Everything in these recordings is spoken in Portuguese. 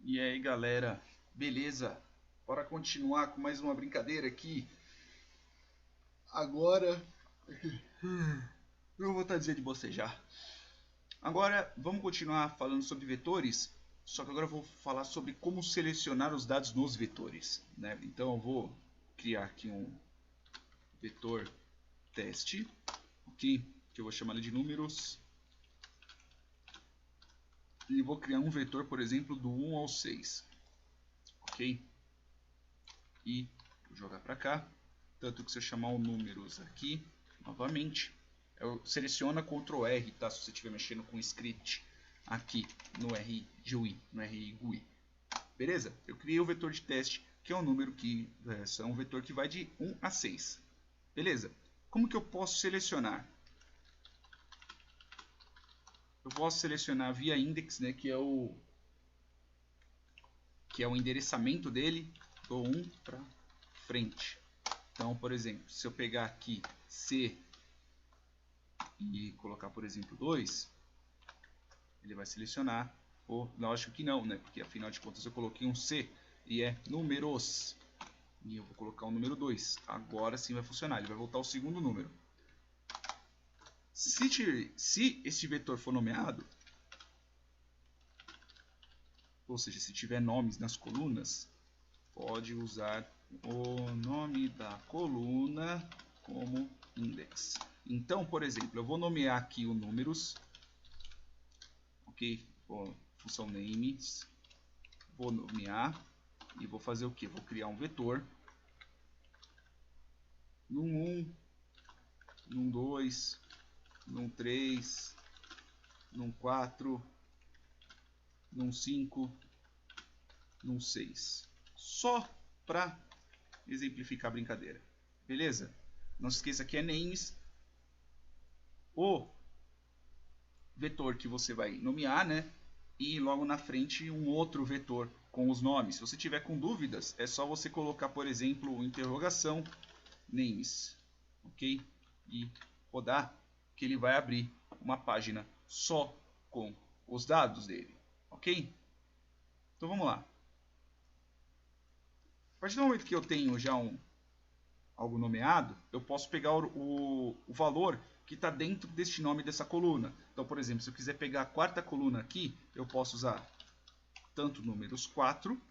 E aí galera, beleza? Bora continuar com mais uma brincadeira aqui. Agora, eu vou estar dizendo de bocejar. Agora vamos continuar falando sobre vetores, só que agora eu vou falar sobre como selecionar os dados nos vetores, né? Então eu vou criar aqui um vetor teste, ok? Que eu vou chamar ele de números. E vou criar um vetor, por exemplo, do 1 ao 6, ok? E vou jogar para cá. Tanto que se eu chamar o números aqui, novamente, eu seleciona Ctrl R, tá? Se você estiver mexendo com script aqui no RGUI, no RGUI. Beleza? Eu criei o vetor de teste, que é um número que é um vetor que vai de 1 a 6. Beleza? Como que eu posso selecionar? Eu posso selecionar via index, né, que é o endereçamento dele do 1 para frente. Então, por exemplo, se eu pegar aqui C e colocar, por exemplo, 2, ele vai selecionar o... Lógico que não, né? Porque afinal de contas eu coloquei um C e é números. E eu vou colocar o número 2. Agora sim vai funcionar, ele vai voltar ao segundo número. Se este vetor for nomeado, ou seja, se tiver nomes nas colunas, pode usar o nome da coluna como index. Então, por exemplo, eu vou nomear aqui o números, ok? Função names, vou nomear e vou fazer o que? Vou criar um vetor num 1, num 2, num 3, num 4, num 5, num 6. Só para exemplificar a brincadeira. Beleza? Não se esqueça que é names. O vetor que você vai nomear, né? E logo na frente um outro vetor com os nomes. Se você tiver com dúvidas, é só você colocar, por exemplo, interrogação names, ok? E rodar, que ele vai abrir uma página só com os dados dele, ok? Então vamos lá. A partir do momento que eu tenho já algo nomeado, eu posso pegar o valor que está dentro deste nome dessa coluna. Então, por exemplo, se eu quiser pegar a quarta coluna aqui, eu posso usar tanto números 4,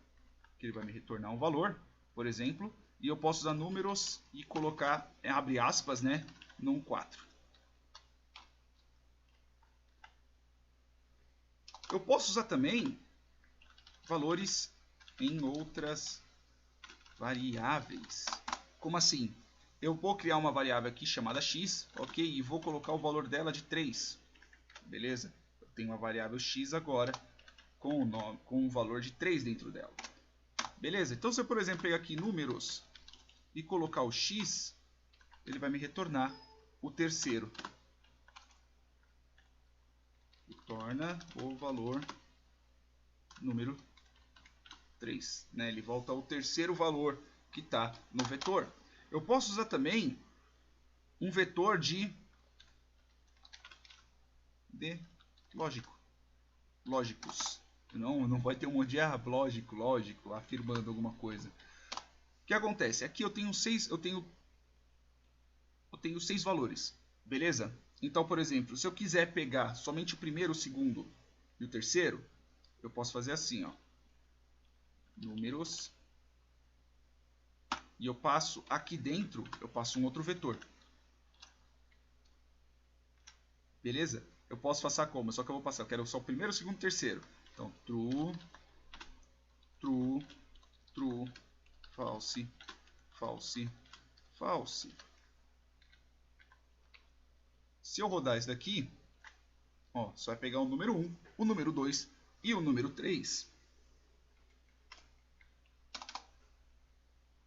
que ele vai me retornar um valor, por exemplo, e eu posso usar números e colocar, abre aspas, né, num 4. Eu posso usar também valores em outras variáveis. Como assim? Eu vou criar uma variável aqui chamada x, ok? E vou colocar o valor dela de 3. Beleza? Eu tenho uma variável x agora com um valor de 3 dentro dela. Beleza? Então se eu, por exemplo, pegar aqui números e colocar o x, ele vai me retornar o terceiro. Retorna o valor número 3. Né? Ele volta ao terceiro valor que está no vetor. Eu posso usar também um vetor de lógicos. Não vai ter um monte de lógico, afirmando alguma coisa. O que acontece? Aqui eu tenho seis valores, beleza? Então, por exemplo, se eu quiser pegar somente o primeiro, o segundo e o terceiro, eu posso fazer assim, ó. Números. E eu passo aqui dentro, eu passo um outro vetor. Beleza? Eu posso passar como? Só que eu vou passar, eu quero só o primeiro, o segundo e o terceiro. Então, true, true, true, false, false, false. Se eu rodar isso daqui, ó, só vai pegar o número 1, o número 2 e o número 3.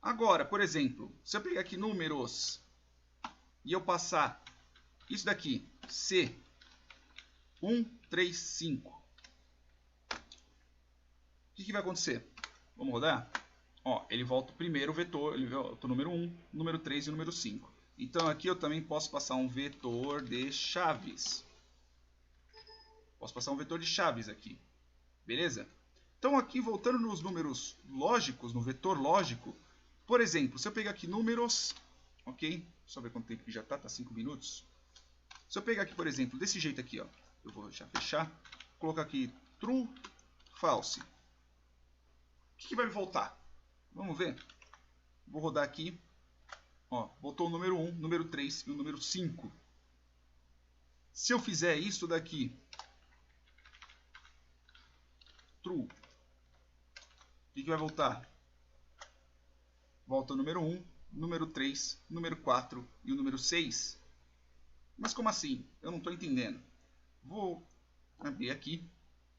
Agora, por exemplo, se eu pegar aqui números e eu passar isso daqui, C, 1, 3, 5. O que vai acontecer? Vamos rodar? Ó, ele volta o primeiro vetor, ele volta o número 1, número 3 e o número 5. Então aqui eu também posso passar um vetor de chaves. Posso passar um vetor de chaves aqui. Beleza? Então aqui, voltando nos números lógicos, no vetor lógico, por exemplo, se eu pegar aqui números, ok? Só ver quanto tempo que já está, tá 5 minutos. Se eu pegar aqui, por exemplo, desse jeito aqui, ó, eu vou já fechar, colocar aqui true, false. O que vai voltar? Vamos ver. Vou rodar aqui. Ó, voltou o número 1, número 3 e o número 5. Se eu fizer isso daqui, true, o que vai voltar? Volta o número 1, número 3, número 4 e o número 6. Mas como assim? Eu não estou entendendo. Vou abrir aqui,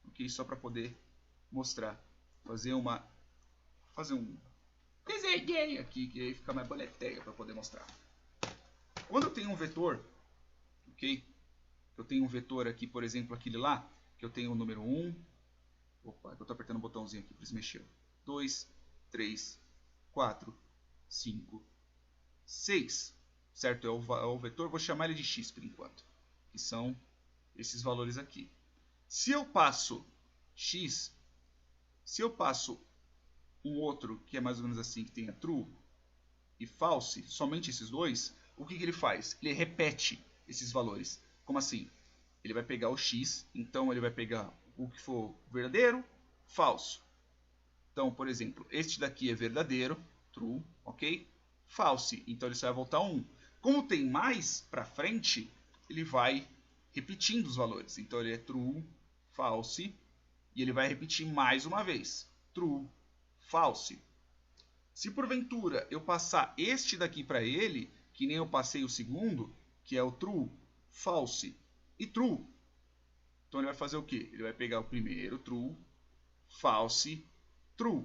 ok? Só para poder mostrar. Fazer um desenho aqui, que aí fica mais boleteia para poder mostrar. Quando eu tenho um vetor, ok? Eu tenho um vetor aqui, por exemplo, aquele lá, que eu tenho o número 1. Opa, eu estou apertando o botãozinho aqui, por isso mexeu. 2, 3, 4, 5, 6. Certo? É o vetor, vou chamar ele de x por enquanto. Que são esses valores aqui. Se eu passo x, se eu passo um outro que é mais ou menos assim, que tenha true e false, somente esses dois, o que ele faz? Ele repete esses valores. Como assim? Ele vai pegar o x, então ele vai pegar o que for verdadeiro, falso. Então, por exemplo, este daqui é verdadeiro, true, ok? False, então ele só vai voltar 1. Como tem mais para frente, ele vai repetindo os valores. Então ele é true, false, e ele vai repetir mais uma vez. True, false. Se porventura eu passar este daqui para ele, que nem eu passei o segundo, que é o true, false e true, então ele vai fazer o quê? Ele vai pegar o primeiro, true, false, true.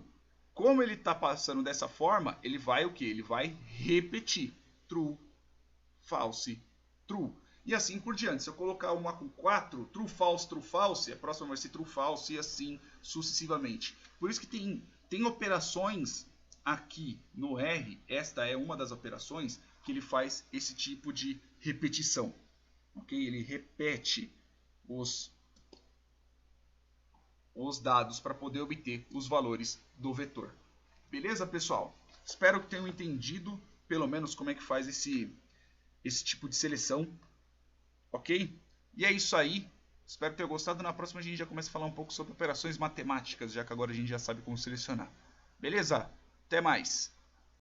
Como ele está passando dessa forma, ele vai o quê? Ele vai repetir. True, false, true. E assim por diante. Se eu colocar uma com 4, true, false, a próxima vai ser true, false e assim sucessivamente. Por isso que tem operações aqui no R, esta é uma das operações que ele faz esse tipo de repetição. Ok? Ele repete os dados para poder obter os valores do vetor. Beleza, pessoal? Espero que tenham entendido pelo menos como é que faz esse tipo de seleção. Ok? E é isso aí. Espero ter gostado. Na próxima a gente já começa a falar um pouco sobre operações matemáticas, já que agora a gente já sabe como selecionar. Beleza? Até mais!